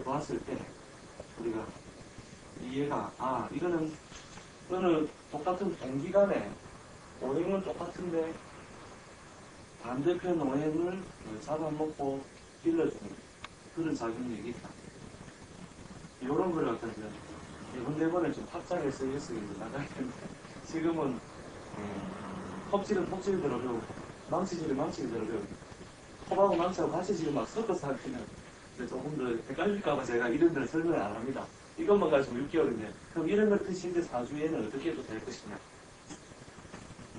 봤을 때 우리가 이해가 이거는 어느 똑같은 동기간에 오행은 똑같은데 반대편 오행을 잡아먹고 길러주는 그런 작용력이 있다. 이런 걸 갖다 이번 대본에 좀 탁자게 쓰였어요. 지금은 톱질은 톱질대로 배우고 망치질은 망치질대로 배우고 톱하고 망치하고 같이 지금 막 섞어서 하기는 조금 더 헷갈릴까봐 제가 이런 데를 설명을 안 합니다. 이것만 가지고 6개월인데 그럼 이런 걸 드시는데 4주에는 어떻게 해도 될 것이냐.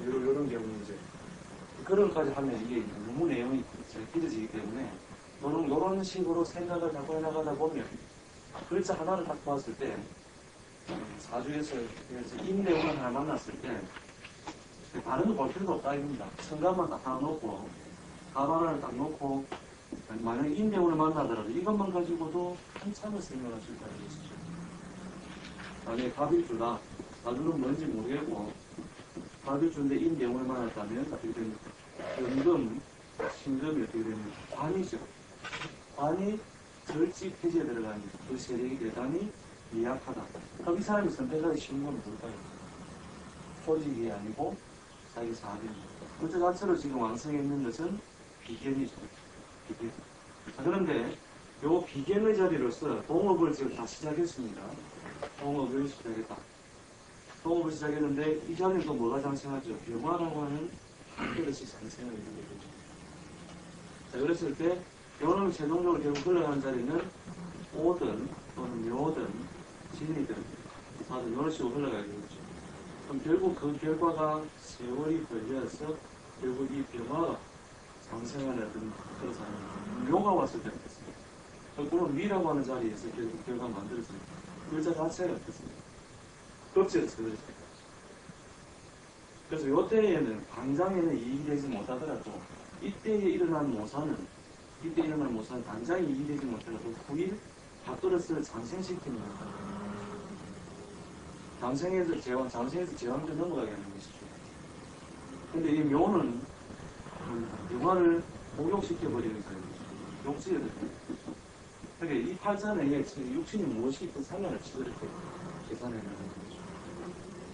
이런 경우 이제 그런 것까지 하면 이게 너무 내용이 잘 길어지기 때문에 이런 식으로 생각을 자꾸 해나가다 보면 글자 하나를 딱 봤을 때 4주에서 인대운을 하나 만났을 때 다른 거 볼 필요도 없다 입니다. 천간만 딱 하나 놓고 답 하나를 딱 놓고 만약에 인대운을 만나더라도 이것만 가지고도 한참을 설명할 수 있다는 것이죠. 만약에 갑일주다. 나주는 뭔지 모르겠고 갑일주인데 인대운을 만났다면 어떻게 됩니까? 연금, 신금이 어떻게 됩니까? 관이죠. 관이 절지 폐지에 들어가는 그 세력이 대단히 미약하다. 그럼 이 사람이 선택하기 쉬운 건 뭘까요? 조직이 아니고 자기 사업입니다. 그 자체로 지금 왕성에 있는 것은 비견이죠. 비견. 자, 그런데 요 비견의 자리로서 동업을 지금 다 시작했습니다. 동업을 시작했다. 동업을 시작했는데 이 자리는 또 뭐가 장생하죠? 병화라고 하는 한 그릇이 장생을 있는 거죠. 자, 그랬을 때 요놈이 최종적으로 결국 흘러가는 자리는 오든 또는 묘든 진이든 사든 이런 식으로 흘러가게 되겠죠. 그럼 결국 그 결과가 세월이 걸려서 결국 이 병화가 장생하는 어떤 그런 상황입니다. 묘가 왔을 때 어떻습니까? 거꾸로 미라고 하는 자리에서 결국 결과가 만들어집니다. 글자 자체가 어떻습니까? 껍질에서 그려집니다. 그래서 이때에는 당장에는 이익이 되지 못하더라도 이때에 일어난 모사는 당장에 이익이 되지 못하더라도 9일 밥그릇을 장생시키는 겁니다. 장생에서 제왕도 넘어가게 하는 것이죠. 근데 이 묘는 영화를 복용시켜버리는 거예요. 욕지에 그러니까 이 팔자는 육신이 무엇이 있든 상관없이 그렇게 계산해내는 거죠.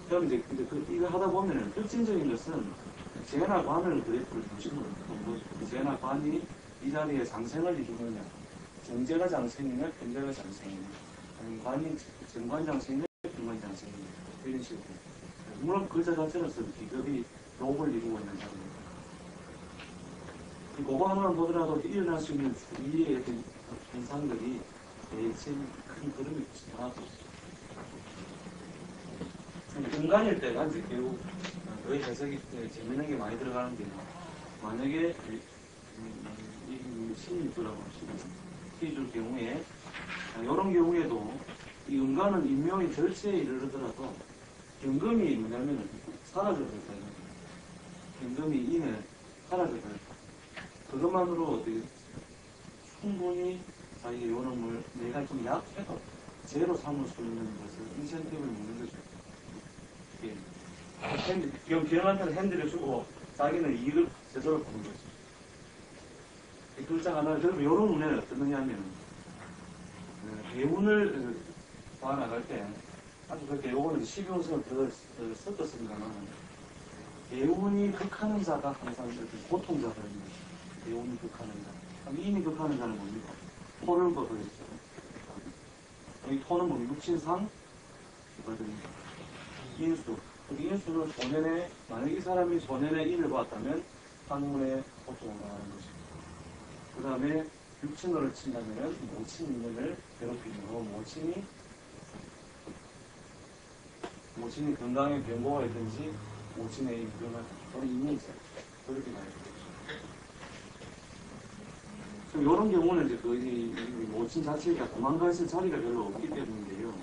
그럼 이제 이거 하다 보면은 특징적인 것은 재나 관을 그래프를 중심으로 본 거죠. 재나 관이 이 자리에 장생을 이루느냐, 정제가 장생이냐, 편제가 장생이냐, 관이 정관 장생이냐, 편관 장생이냐, 이런 식으로. 물론 글자 자체로서는 비급이 록을 이루고 있는 자리입니다. 그거 하나만 보더라도 일어날 수 있는 주위의 현상들이 제일 큰 그림이 나타나고 있습니다. 인간일 때가 이제 결국 거의 해석이 재미있는 게 많이 들어가는데 만약에 신입주라고 하시면 신입주의 경우에 이런 경우에도 이 인간은 인명이 절체에 이르더라도 경금이 뭐냐면 사라져버렸다. 경금이 인에 사라져버렸다. 그것만으로 충분히 자기의 요놈을 내가 좀 약해도 제로 삼을 수 있는 것을 인센티브를 먹는 거죠. 기업한테는 핸들을 주고 자기는 이익을 제대로 보는 거죠. 이 글자 하나, 그럼 이런 운에는 어떠느냐 하면 대운을 봐나갈 때 아주 그렇게 요거는 12운성을 더 섞었습니다만 대운이 극하는 자가 항상 고통자가 있는 거죠. 대운이 극하는 자. 그럼 인이 극하는 자는 뭡니까? 토를 거두겠죠. 이 토는 뭐 육신상 이거든요. 인수. 그 인수는 소년의, 만약 이 사람이 소년의 인을 봤다면 한문의 고통을 당하는 것이고, 그 다음에 육친으로 친다면 모친 인연을 괴롭히는 거, 모친이 건강에 변고가 있든지, 모친의 인병을 또는 인이죠. 그렇게 말해요. 이런 경우는 이제 이 모친 자체가 도망가 있을 자리가 별로 없기 때문인데요.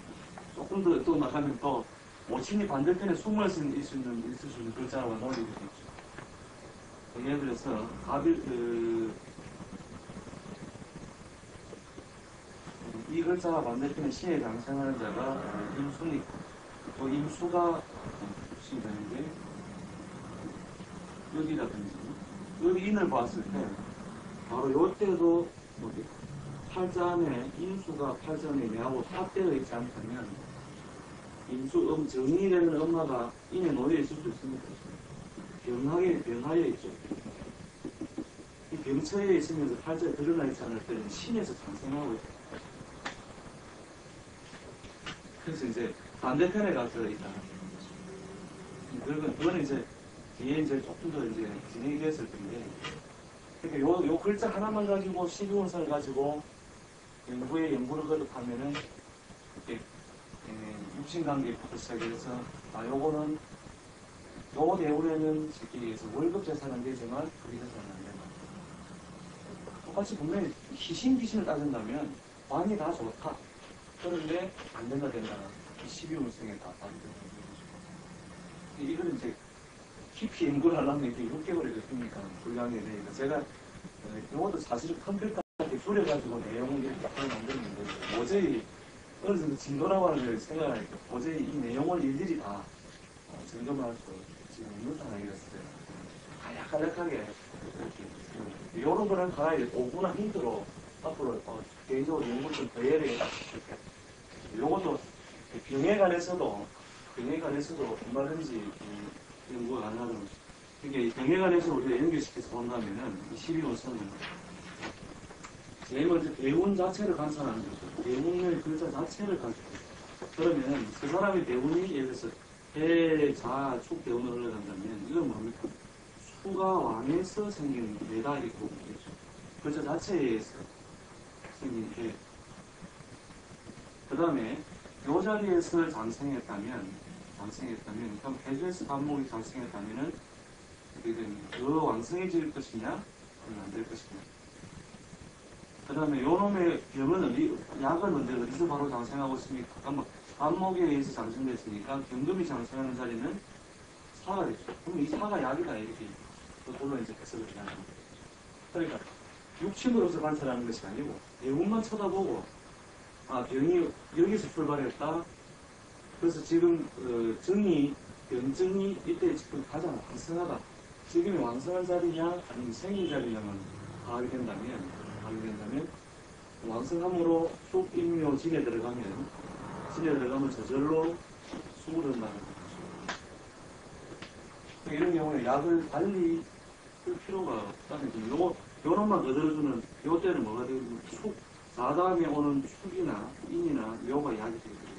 조금 더 또 나가면 또 모친이 반대편에 숨어 있을 수 있는 글자라고 논리가 있죠. 예를 들어서 이 글자가 반대편에 신에 장생하는 자가 임수니 또 임수가 신되는데 여기라든지 여기 인을 봤을 때 바로 요때도 팔자 안에 인수가 팔자 안에 내하고 합되어 있지 않다면 정의되는 엄마가 인에 놓여 있을 수 있습니다. 병하에 있죠. 이 병처에 있으면서 팔자에 드러나 있지 않을 때는 신에서 장생하고 있다. 그래서 이제 반대편에 가서 있잖아. 그거는 이제 뒤에 이제 조금 더 이제 진행이 됐을 텐데, 그러니까 요 글자 하나만 가지고 12운선을 가지고 연구를 거듭하면은 육신관계부터 시작해서 요거는 요 대운에는 쉽게 월급 재산은 되지만 불이 재산은 안 된다. 똑같이 분명히 희신귀신을 따진다면 관이 다 좋다. 그런데 안 된다. 12운성에 다 빠진다. 이거는 이제 깊이 연구를 하려면 이렇게 6개월이 됐으니까 불가능해 되니까 제가 이것도 사실 컴퓨터한테 줄여가지고 내용을 이렇게 약간 만들었는데 도저히 어느 정도 진도라고 하는 걸 생각하니까 도저히 이 내용을 일일이 다 점검할 수 지금 있는 상황이었어요. 간략하게 이런 거는 가야 오구나 힌트로 앞으로 개인적으로 연구를 좀 더 해야 되겠다. 이것도 병에 관해서도 얼마든지 연구가 가능하거든요. 이게 병에 관해서 우리가 연결시켜서 본다면은 12호선은 제일 먼저 대운 자체를 관찰하는 거죠. 대운의 글자 자체를 가지고. 그러면 그 사람의 대운이 예를 들어서 해, 자, 축 대운으로 흘러간다면 이건 뭡니까? 수가 왕에서 생긴 내가 이렇게 보면 되죠. 글자 자체에 의해서 생긴 해. 그 다음에 요 자리에서 장생했다면 그럼 해주에서 반목이 장생했다면은 더 왕성해질 것이냐 아니면 안 될 것이냐. 그 다음에 요놈의 병은 약은 언제 어디서 바로 장생하고 있습니까? 그러니까 반목에 의해서 장생됐으니까 경금이 장생하는 자리는 사가 되죠. 그럼 이 사가 약이다 이렇게 그걸로 이제 해석을 해야 합니다. 그러니까 육신으로서 관찰하는 것이 아니고 대운만 쳐다보고 병이 여기서 출발했다. 그래서 지금 병증이 이때 지금 가장 왕성하다. 지금이 왕성한 자리냐 아니면 생긴 자리냐만 파악이 된다면 왕성함으로 숙인묘 진에 들어가면 저절로 수그른다는 거죠. 이런 경우에 약을 달리 쓸 필요가 없다면 요런만 거들어주는 요 때는 뭐가 되고 축 4다음에 오는 축이나 인이나 묘가 약이 되겠죠.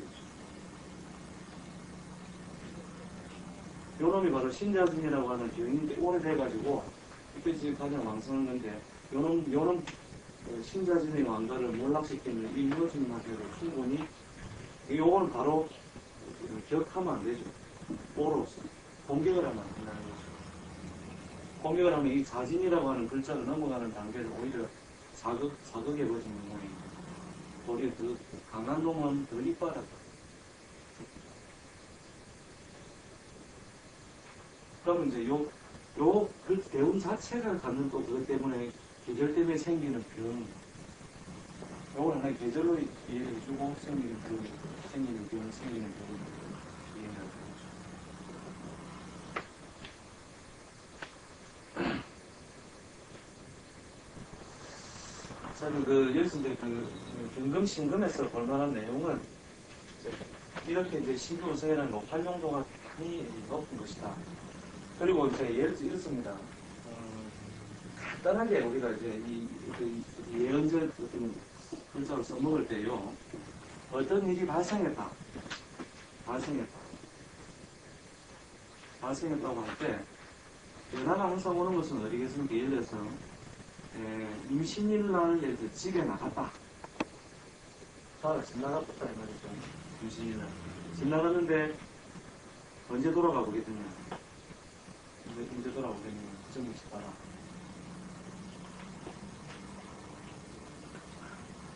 요놈이 바로 신자승이라고 하는 병이 오래돼가지고 이때 지금 가장 왕성한 건데 요놈 신자진의 왕가를 몰락시키는 이 유호스님한테도 충분히 요거는 바로 기억하면 안 되죠. 오로서 공격을 하면 안 된다는 거죠. 공격을 하면 이 자진이라고 하는 글자를 넘어가는 단계에서 오히려 사극에 버지는 거니 오히려 더 강한 놈은 더 이빨하다. 그러면 이제 그 대운 자체가 갖는 또 그것 때문에 계절 때문에 생기는 병. 요걸 하나의 계절로 이해를 해주고 생기는 병, 생기는 병 이해를 해주죠. 저는 여기서 이제 경금 신금에서 볼 만한 내용은 이렇게 이제 신금성이라는 거 활용도가 많이 높은 것이다. 그리고 이제 예를 들어 이렇습니다. 간단하게 우리가 이제 예언절 같은 글자로 써먹을 때요. 어떤 일이 발생했다고 할 때, 변화가 항상 오는 것은 어디겠습니까? 예를 들어서, 임신일날 예를 들어 집에 나갔다. 집 나갔다, 이 말이죠. 임신일날. 집 나갔는데, 언제 돌아가보겠느냐. 언제 돌아오겠느냐. 정식 봐라.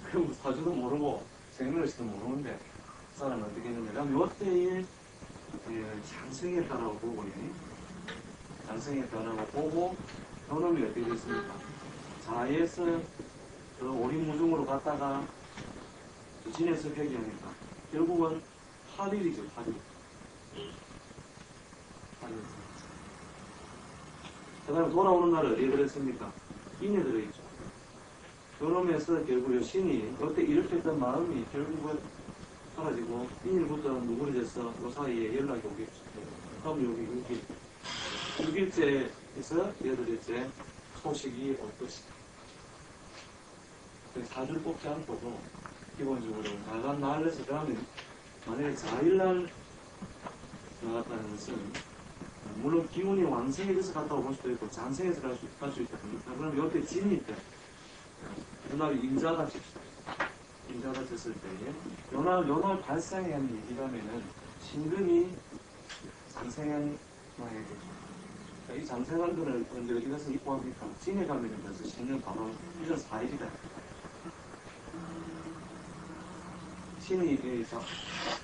그럼 사주도 모르고 생명을지도 모르는데 그 사람은 어떻게 했느냐. 그럼 요때에 장생했다라고 보고 장생했다라고 보고 요놈이 어떻게 됐습니까? 자에서 오리무중으로 갔다가 진에서 회귀하니까 결국은 8일이죠. 8일. 그 다음에 돌아오는 날은 어디에 들어있습니까? 인에 들어있죠. 요놈에서 결국 요 신이 그때 이렇게 했던 마음이 결국은 사라지고 인일부터 누그러져서 그 사이에 연락이 오겠죠. 그럼 여기 6일째에서 8일째 소식이 올 것이다. 4줄 뽑지 않고도 기본적으로 나간 날에서 그러면 만약에 4일날 나갔다는 것은 물론 기운이 왕생에 돼서 갔다고 볼 수도 있고 장생에서 갈 수 있다. 그럼 이때 진이 때 그날이 임자가 칩시다. 임자가 쳤을 때에 요날 발생한 얘기라면은 신금이 장생한 만약에 이 장생한 거를 언제 어디 가서 입고 합니까? 진에 가면은 벌써 신은 바로 1년 4일이다. 신이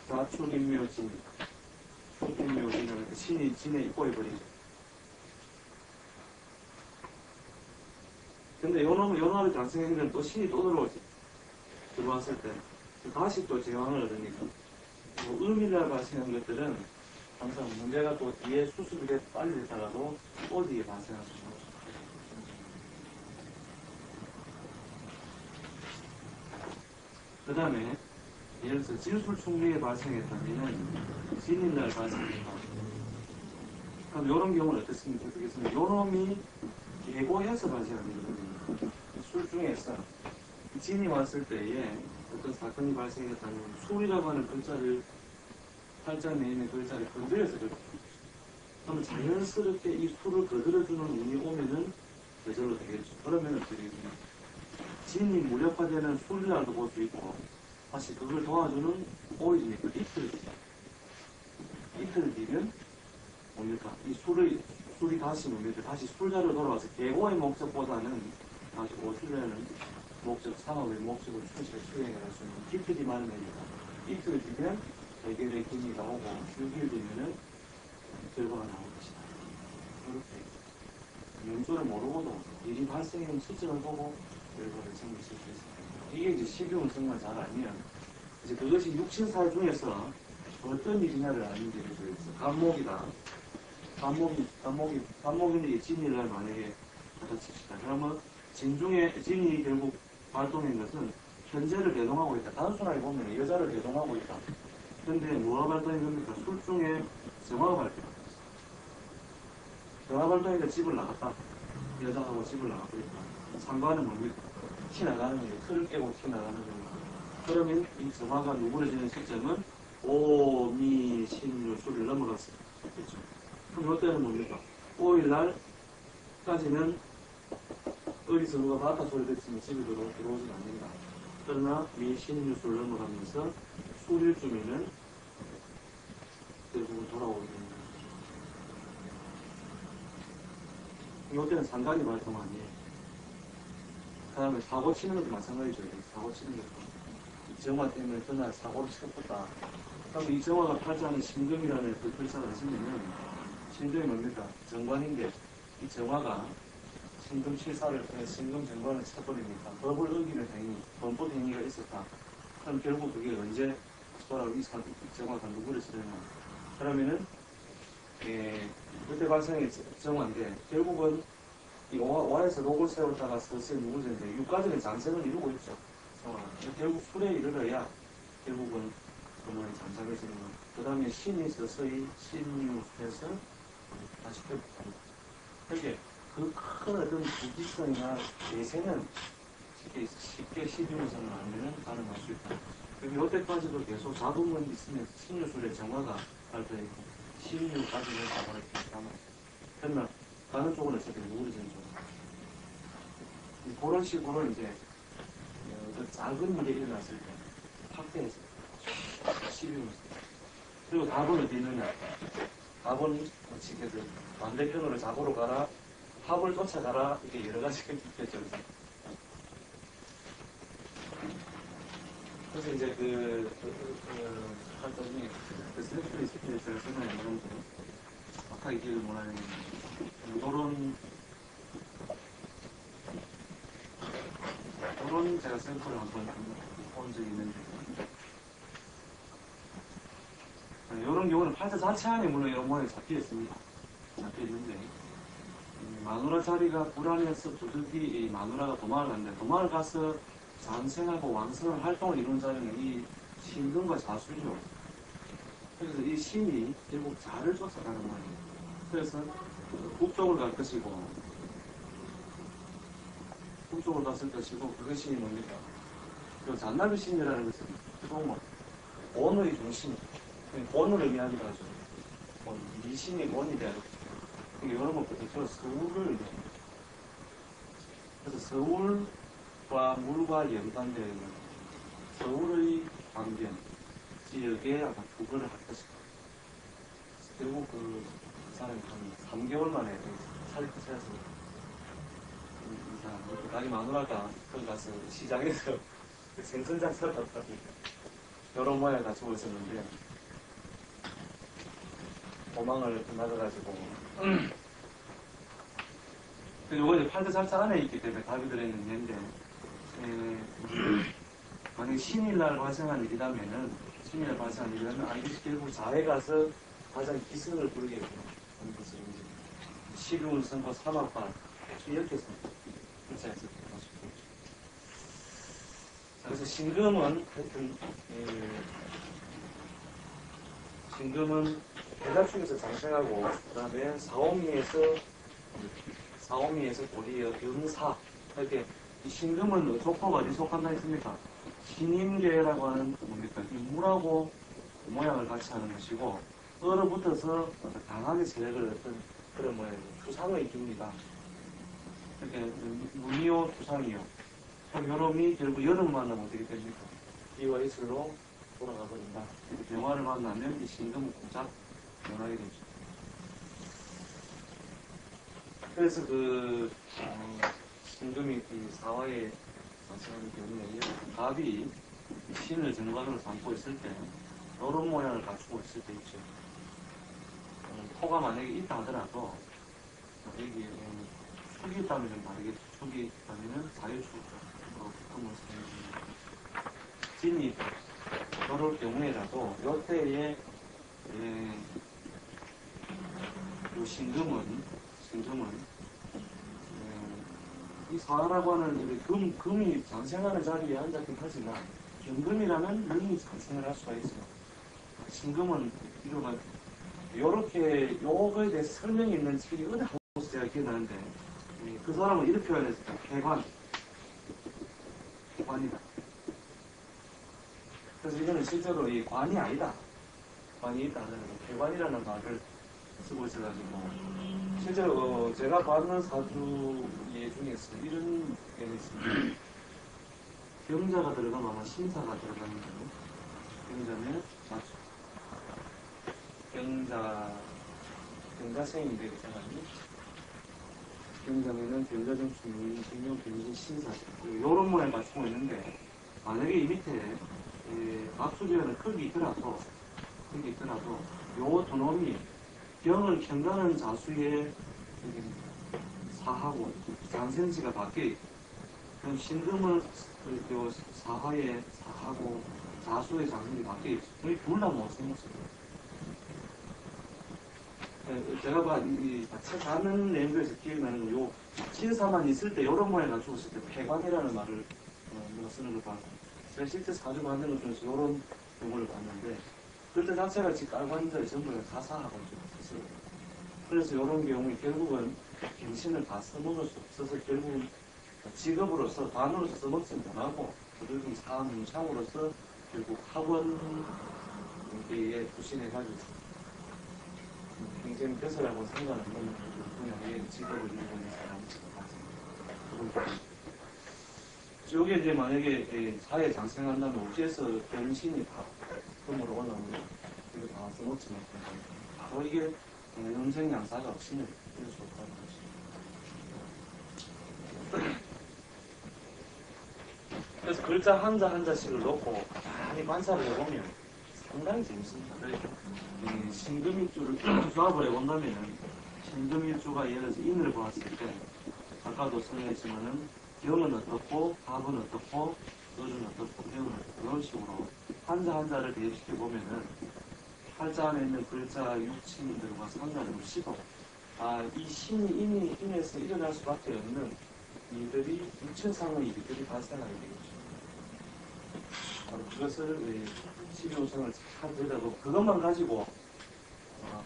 좌출인묘진, 출인묘진을 신이 진에 입고 해버리죠. 근데 요놈이 장생했는데 또 신이 또 들어오지. 들어왔을 때 다시 또 제왕을 얻으니까 음이라 발생한 것들은 항상 문제가 또 뒤에 수습이 빨리 됐다가도 또 뒤에 발생할 수 있는 거죠. 그 다음에 예를 들어서 진술충리에 발생했다면 진인날 발생했다. 그럼 이런 경우는 어떻습니까? 그겠습니까? 요놈이 예고해서 발생하는 거거든요. 술 중에서 진이 왔을 때에 어떤 사건이 발생했다면 술이라고 하는 글자를 팔자 내에 있는 글자를 건드려서 그렇죠. 그러면 자연스럽게 이 술을 거들어주는 운이 오면은 저절로 되겠죠. 그러면 어떻게 되겠습니까? 진이 무력화되는 술이라도 볼 수 있고 다시 그걸 도와주는 오일이니까 이틀 뒤면 뭡니까? 이 술이 다시 뭡니까? 다시 술자로 돌아와서 계고의 목적보다는 다시 오술이라는 목적, 상업의 목적을 충실히 수행할 수 있는 이틀이 많으니까 이틀 뒤면 대결의 기미가 오고 6일 뒤면은 결과가 나올 것이다. 이렇게 명조를 모르고도 일이 발생하는 시점을 보고 결과를 정리할 수 있습니다. 이게 이제 12운 정말 잘 알면 이제 그것이 육신살 중에서 어떤 일이냐를 아는 게 있어요. 간목이다. 간목이 진이를 만약에 갖다 칩시다. 그러면 진중에 진이 결국 발동한 것은 현재를 대동하고 있다. 단순하게 보면 여자를 대동하고 있다. 그런데 뭐가 발동한 겁니까? 술 중에 정화가 발동. 정화 발동이니까 집을 나갔다. 여자하고 집을 나가고 있다. 상관은 뭡니까? 티 나가는 거예요. 틀을 깨고 티 나가는 거예요. 그러면 이 정화가 누그러지는 시점은 오, 미, 신, 술을 넘어갔어요. 그렇죠? 그럼 이때는 뭡니까? 5일날까지는 어디서 누가 바깥 소리 듣으면 집에 들어오진 않는다. 그러나 미, 신, 술을 넘어가면서 술일쯤에는 대부분 돌아오게 됩니다. 이때는 상관이 발동 아니에요. 그 다음에 사고 치는 것도 마찬가지죠. 사고 치는 것도. 이 정화 때문에 그날 사고를 쳤다. 그럼 이 정화가 팔자하는 신금이라는 그 글자가 있으면은 신금이 뭡니까? 정관인데 이 정화가 신금 실사를 통해 신금 정관을 쳐버리니까 법을 어기는 행위, 범법 행위가 있었다. 그럼 결국 그게 언제 돌아오고 이 정화가 누구를 치느냐. 그러면은 그때 발생의 정화인데 결국은 이 와에서 녹을 세웠다가 서서히 누구든지 육가적인 장생을 이루고 있죠. 결국 술에 이르러야 결국은 그만 장사해지는 거. 그 다음에 신이 서서히 신유해서 다시 회복합니다. 그게 그 큰 어떤 부기성이나 대세는 쉽게 시비무선을 알면은 가능할 수 있다. 그리고 이때까지도 계속 자동은 있으면 신유술의 정화가 발표했고 신유까지는 잡아야 되니까. 그러나 다른 쪽은 어차피 우울해지는 쪽. 그런 식으로 이제 작은 일이 일어났을 때 확대해서 시비무선. 그리고 답은 어디 있느냐? 답은 지켜서 반대편으로 자고로 가라, 합을 쫓아가라, 이게 여러 가지가 있겠죠. 그래서 이제 할 때는 셀프리 스피릿을 설명해 보는 거, 아까 얘기를 못하는 요런 제가 샘플을 한번 본 적이 있는데, 이런 경우는 팔자 자체 안에 물론 이런 모양이 잡혀 있습니다. 잡혀 있는데, 마누라 자리가 불안해서 두들기 이 마누라가 도망을 갔는데 도망을 가서 장생하고 왕성한 활동을 이룬 자리는 이 신금과 자수죠. 그래서 이 신이 결국 자를 쫓아가는 거예요. 그래서 북쪽을 갈 것이고 북쪽을 갔을 것이고 그것이 뭡니까? 그 잔나비 신이라는 것은 보통 원의 중심, 원을 의미하기도 하죠. 미신이 원이 돼야 돼. 이런 것부터 서울을 그래서 서울과 물과 연관되어 있는 서울의 강변 지역에 아마 부거를 할 것이다. 결국 그 사람이 한 3개월 만에 살펴서 나이 마누라가 거기 가서 시장에서 생선장사를 갔다고 여러 모양을 가지고 있었는데 도망을 나가가지고 요거 이제 팔도살차 안에 있기 때문에 답이 들어있는 예인데 만약에 신일날 발생한 일이라면은 신일날 발생한 일이라면 안기시 결국 자해 가서 가장 기승을 부르게 되는 것을 이제 시lum을 선고 사막과 이렇게 글자에서 그래서 신금은 하여튼 신금은 대자축에서 장생하고 그 다음에 사오미에서 도리어 병사 이렇게 이 신금은 속도가 어디 속한다 했습니까? 신임계라고 하는 뭡니까? 물하고 모양을 같이 하는 것이고 얼어붙어서 강하게 세력을 어떤 그런 모양이에요. 투상의 기입니다. 이렇게 무미오 투상이요. 여름이 결국 여름 만나면 어떻게 됩니까? 비와 이슬로 돌아가 버린다. 병화를 만나면 이 신금은 고작 변하게 되죠. 그래서 그 신금이 그 사화에 발생하는 경우에 갑이 신을 정관으로 삼고 있을 때 이런 모양을 갖추고 있을 때 있죠. 토가 만약에 있다 하더라도 여기 축이 있다면 좀 다르겠죠. 축이 있다면 자유축 진이 그럴 경우에라도 이때에 이 신금은 이 사화라고 하는 금이 장생하는 자리에 앉았긴 하지만 경금이라면 금이 장생을 할 수가 있어요. 신금은 이러면 요렇게 요거에 대해서 설명이 있는 책이 어디 한 곳에 제가 기억나는데 그 사람은 이렇게 표현했어요. 관이다. 그래서 이거는 실제로 이 관이 아니다. 관이 있다 하더라도 개관이라는 말을 쓰고 있어가지고 실제로 제가 받는 사주예 중에서 이런 게 있습니다. 경자가 들어가면 아마 심사가 들어가는 거예요. 경자면 맞죠. 경자생인데 그 사람이 경자면은 경자정충이 신용 경진 신사 이런 모양을 갖추고 있는데 만약에 이 밑에 박수비하는 흙이 있더라도 요 두 놈이 병을 견다는 자수에 사하고 장생지가 바뀌어 있고 그럼 신금을 요 사하에 사하고 자수의 장생지 바뀌어 있어. 거의 둘 다 못생겼어요. 제가 책 가는 내용에서 기억나는 거, 요 신사만 있을 때, 이런 모양을 가지고 있을 때, 폐관이라는 말을 내가 쓰는 걸 봤고, 제가 실제 사주 만든 것 중에서 이런 경우를 봤는데, 그때 자체가 지금 깔고 있는 자리 전부 다 사하고 있어요. 그래서 이런 경우에 결국은 경신을 다 써먹을 수 없어서 결국은 직업으로서, 반으로서 써먹지 못하고, 그들은 사문창으로서 결국 학원에 부신해가지고, 굉장히 뺏어라고 생각하는 건 분야의 직업을 이루고 있는 사람이 여기에 이제 만약에 사회에 장생한다면 어째서 변신이 다 금으로 올라오는 이거 다 써먹지 못하는 바로 이게 음생양사가 없으면 이럴 수 없다는 것이죠. 그래서 글자 한자씩을 놓고 많이 관찰을 해보면 상당히 재밌습니다. 신금일주를 조합을 해본다면 신금일주가 예를 들어서 인을 보았을 때 아까도 설명했지만은 경은 어떻고 합은 어떻고 을은 어떻고 병은 어떻고 이런 식으로 한자를 대입시켜 보면은 팔자 안에 있는 글자 6친들과 상관을 씹어 이 신이 인에서 일어날 수밖에 없는 일들이 육체상의 일들이 발생하게 되겠죠. 바로 그것을 12호성을 잘 들여다보고 그것만 가지고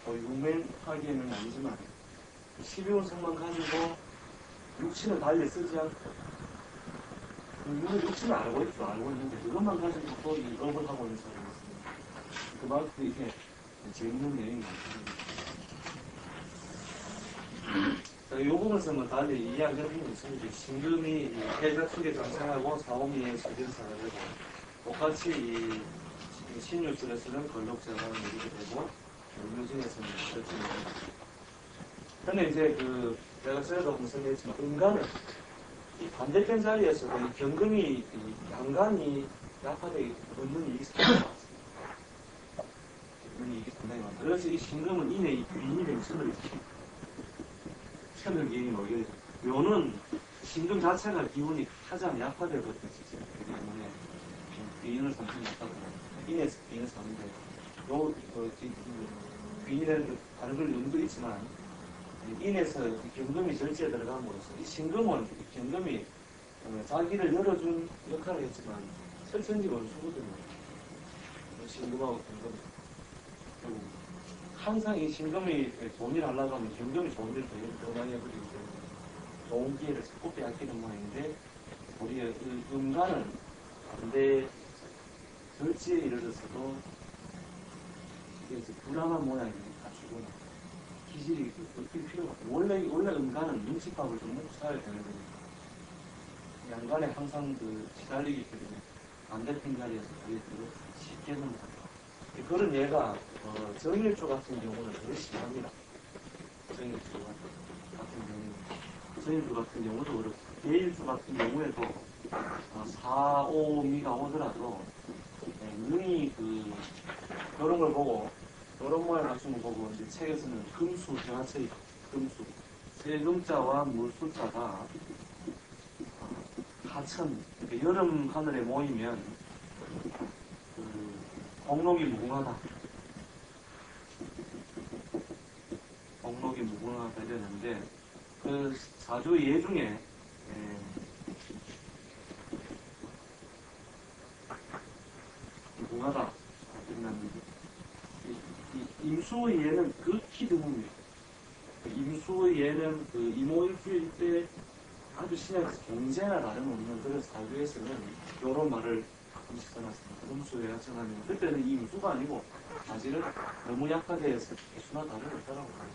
용맹하기에는 아니지만 12호성만 가지고 육신을 달리 쓰지 않고 육신을 알고 있죠. 알고 있는데 그것만 가지고 또 이 업을 하고 있는 사람이 있습니다. 그만큼 이게 재밌는 내용이 많거든요. 이 부분에서는 달리 이야기를 하는 것은 신금이 해자 축에 장생하고 사오미의 수견사를 되고 똑같이 이 신유술에서는 걸록제왕을 이루게 되고 묘진에서는 그렇게 됩니다. 근데 이제 내가 전에도 한번 설명했지만 음간은 이 반대편 자리에서도 이 경금이 양간이 약화되기 얻는 일이 상당히 많습니다. 그래서 이 신금은 인의 귀인이 되는 천을 기인이 모이게 되죠. 묘는 신금 자체가 기운이 가장 약화되거든요. 그렇기 때문에 귀인을 삼는 약하고 인에서 귀인을 삼는데 귀인이라는 다른 걸 의미도 있지만 인에서 경금이 절제에 들어감으로써 이 신금은 경금이 자기를 열어준 역할을 했지만 설천지 원수거든요. 신금하고 경금. 항상 이 신금이 좋은 일 하려고 하면 경금이 좋은 일을 더 많이 해버리기 때문에 좋은 기회를 자꾸 빼앗기는 모양인데 우리의 음간은 반대 절제에 이르렀어도 이게 이제 불안한 모양이 갖추거나 기질이 없을 필요가 없어요. 원래 음간은 눈치밥을 좀 먹고 살아야 되는 거니까. 양간에 항상 시달리기 때문에 반대편 자리에서 그게 쉽게 넘어가요. 그런 예가 정일조 같은 경우는 되게 심합니다. 정일조 같은 경우도 그렇고 대일조 같은 경우에도 4, 5 미가 오더라도 능히 그런 걸 보고 그런 모양 갖춘 거 보고 이제 책에서는 금수 대화체의 금수 세금자와 물수자가 하천 여름 하늘에 모이면 공록이 무궁하다. 공록이 무궁하다 이랬는데 그 사주 예 중에 무궁하다. 임수의 예는 극히 드뭅니다. 임수의 예는 이모일주일 때 아주 신약에서 경제나 다름없는 그런 사주에서는 이런 말을 가끔씩 써놨습니다. 임수예가 정하면 그때는 이 임수가 아니고 사실은 너무 약하게 해서 개수나 다름없다라고 합니다.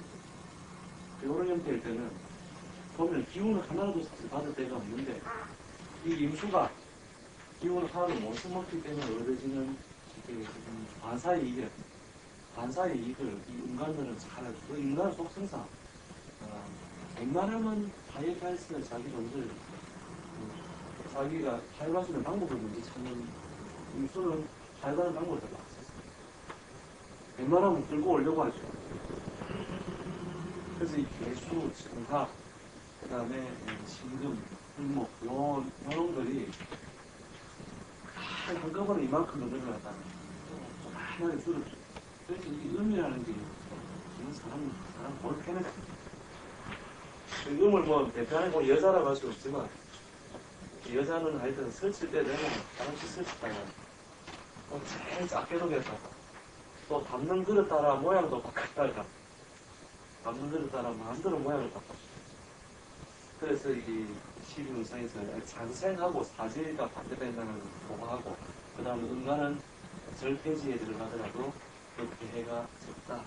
이런 형태일 때는 보면 기운을 하나도 사실 받을 데가 없는데 이 임수가 기운을 하나도 못 써먹기 때문에 얻어지는 반사의 이익을 이 인간들은 잘 알죠. 그 인간 속성상 웬만하면 하이파이스는 자기 돈들 자기가 하이할 수 있는 방법을 먼저 찾는 임수는 하이하는 방법을 다 없었어요. 웬만하면 들고 오려고 하죠. 그래서 이 개수, 증사, 그 다음에 신금, 을목 요놈들이 한꺼번에 이만큼 늘어났다는 하나의 수를 그래서 이 음이라는 게 사람 뭘 캐냈어. 음을 대표하는 여자라고 할 수 없지만 여자는 하여튼 설칠 때 되면 하나씩 설치다가 제일 작게도 됐다가 또 담는 그릇 따라 모양도 바꿨다가 담는 그릇 따라 마음대로 모양을 바꿨다. 그래서 이 12문상에서 장생하고 사제가 반대된다는 걸 보고하고 그 다음에 음간은 절폐지에 들어가더라도 그렇게 해가 적다.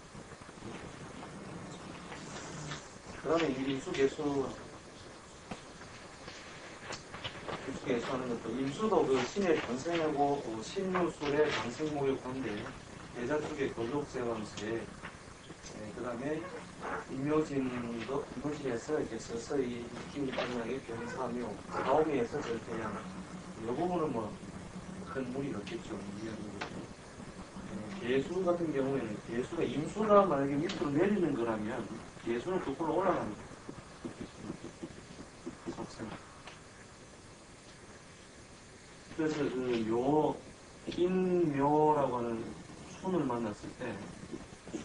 그 다음에 임수 개수하는 것도 임수도 신의 관생하고 신유술의 관생목욕한데 대자 쪽에 거족세왕수에 그 다음에 임묘진에서 이렇게 서서히 기운이 빠져나게 변사하며 다오미에서 절대양 이 부분은 큰 무리가 없겠죠. 개수 같은 경우에는 개수가 임수가 만약에 밑으로 내리는 거라면 개수는 거꾸로 올라갑니다. 속성. 그래서 인묘라고 하는 춘을 만났을 때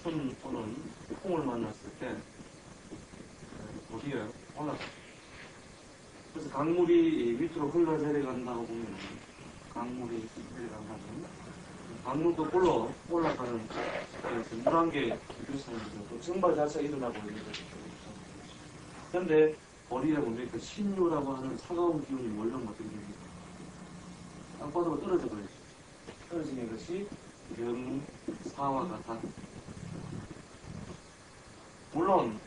춘 또는 풍을 만났을 때 어디에 올라가. 그래서 강물이 밑으로 흘러 내려간다고 보면 강물이 내려간다면 강물도 굴러 올라가는 물안개 비슷한 또 증발 자체가 일어나고 있는 거죠. 그런데 어디에 보면 그 신유라고 하는 차가운 기운이 몰려오면 어떻게 됩니까? 땅바닥으로 떨어져 버리죠. 떨어지는 것이 병사와 같아. 물론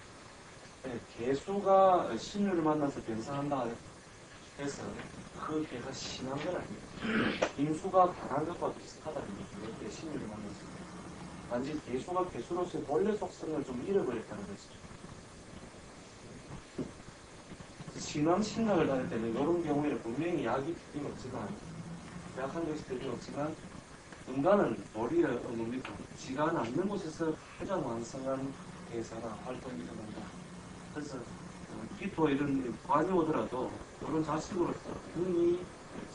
개수가 신유를 만나서 변상한다 해서 그 개가 신한 건 아닙니다. 임수가 강한 것과 비슷하다는 거죠. 신유를 만났을 때. 단지 개수가 개수로서의 본래 속성을 좀 잃어버렸다는 거죠. 신앙 신학을 다닐 때는 이런 경우에는 분명히 약이 필요 없지만 약한 것이 필요 없지만 인간은 머리가 뭡니까? 지가 않는 곳에서 가장 왕성한 대사나 활동이 일어난다. 그래서 기토 이런 관이 오더라도 이런 자식으로서 능히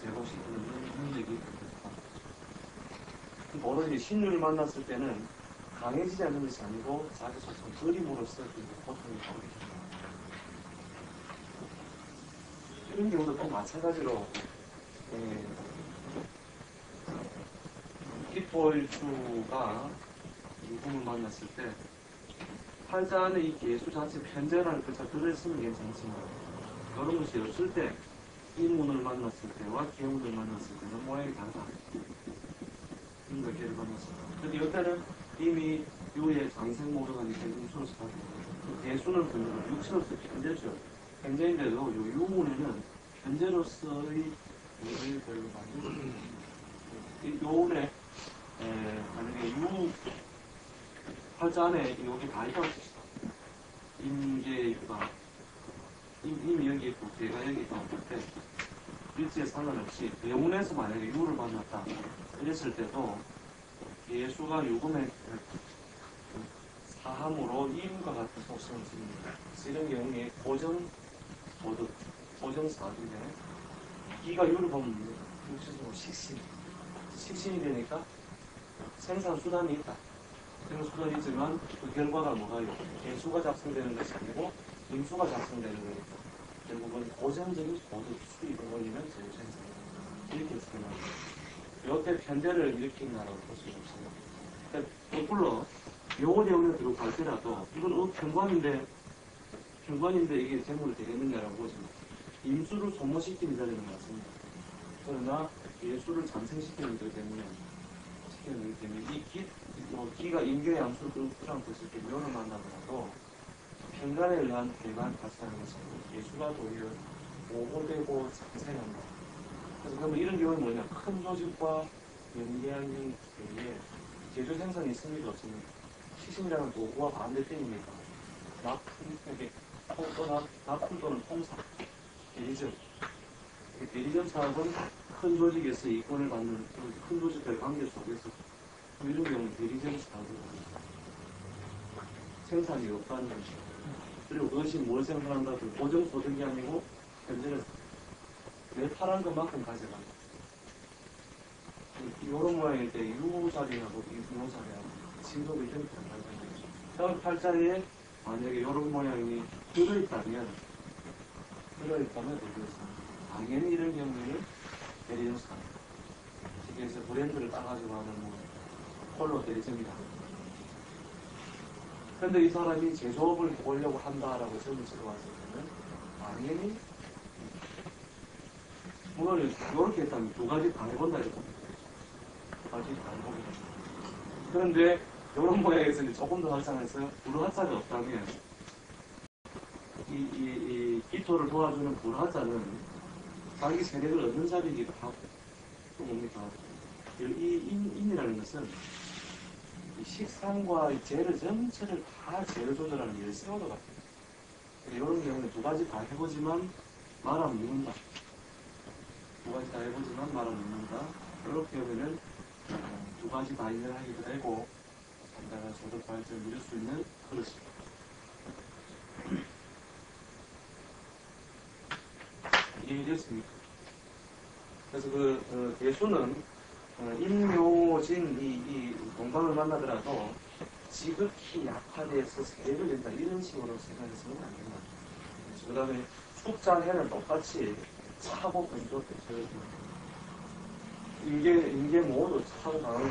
제거시키는 능력이 있다. 오로지 신유를 만났을 때는 강해지지 않는 것이 아니고 자기 속성 그림으로서 고통이 오게 이런 경우도 또 마찬가지로 기포일주가 유금을 만났을 때 팔자 안에 이 개수 자체 편제라는 글자 들어있으면 괜찮지만 그런 것이 없을 때 인문을 만났을 때와 개문을 만났을 때는 모양이 다르다. 인과 개를 만났을 때. 근데 이때는 이미 유의 장생모르가니 개수로서 가지고 개수는 근데 육체로서 편제죠. 편제인데도 요 유문에는 편제로서의 의를 별로 만들고 요운에 만약에 유 팔자 안에 여기 다 있다고 합시다. 임계유가 이미 여기 있고 개가 여기 있다고 할 때 일지에 상관없이 배운에서 만약에 유를 만났다 이랬을 때도 개수가 유금의 사함으로 임과 같은 속성을 씁니다. 이런 경우에 고정사인데 기가 유를 보면 육체적으로 식신이 되니까 생산수단이 있다. 생산수단이 있지만 그 결과가 뭐가요? 개수가 작성되는 것이 아니고 임수가 작성되는 거니까 결국은 고정적인 고득 수입을 올리면 재생산이다. 이렇게 설명합니다. 이때 편제를 일으킨다라고 볼 수가 없습니다. 그러니까 거꾸로 요거 내용을 들고 갈 때라도 이건 편관인데 이게 재물이 되겠느냐라고 보시면 임수를 소모시키는 자리는 맞습니다. 그러나 예수를 잠생시키는 것 때문에 이 기가 임교의 암수를 끌어안고 있을 때 묘를 만나더라도 편간에 의한 개가 발생하는 것은 예수가 도리어 보호되고 잠생한다. 그래서 그러면 이런 경우는 뭐냐? 큰 조직과 연계하는 경우에 제조 생산이 있습니까? 없습니까? 시신이라는 도구와 반대편입니까? 납품 또는 통사, 대리점. 대리점 사업은 큰 조직에서 이권을 받는 큰 조직과의 관계 속에서 이런 경우는 대리점 사업을 생산이 없다는 것이죠. 그리고 그것이 뭘 생산한다? 고정소득이 아니고 현재는 내 팔한 것만큼 가져간다. 이런 모양일 때 유자리하고 유자리하고 진도가 이렇게 달라지는 거죠. 다음 팔자에 만약에 이런 모양이 들어있다면 당연히 이런 경우에는 대리점 사업. 그래서 브랜드를 따가지고 하는 홀로 대리점이다. 그런데 이 사람이 제조업을 보려고 한다라고 점을 찍어봤을 때는 당연히 물론 이렇게 했다면 두 가지 다 해본다 이렇게 봅니다. 두 가지 다 해봅니다. 그런데 이런 모양에서 조금 더 확장해서 불화자가 없다면 이 기토를 도와주는 불화자는 자기 세력을 얻는 자리이기도 하고 또 뭡니까? 이 인이라는 것은 이 식상과 이 재료 전체를 다 재료 조절하는 열쇠와도 같아요. 이런 경우는 두 가지 다 해보지만 말아 먹는다. 두 가지 다 해보지만 말아 먹는다. 이렇게 하면은 두 가지 다 인정하기도 되고 상당한 소득 발전을 누릴 수 있는 그릇입니다. 이해되셨습니까? 그래서 대수는 인묘진 이 동방을 만나더라도 지극히 약화돼서 세력을 낸다 이런 식으로 생각해서는 안 된다. 그 다음에 축장에는 똑같이 차고 분도 대처해주고 인계 모두 차고 나가고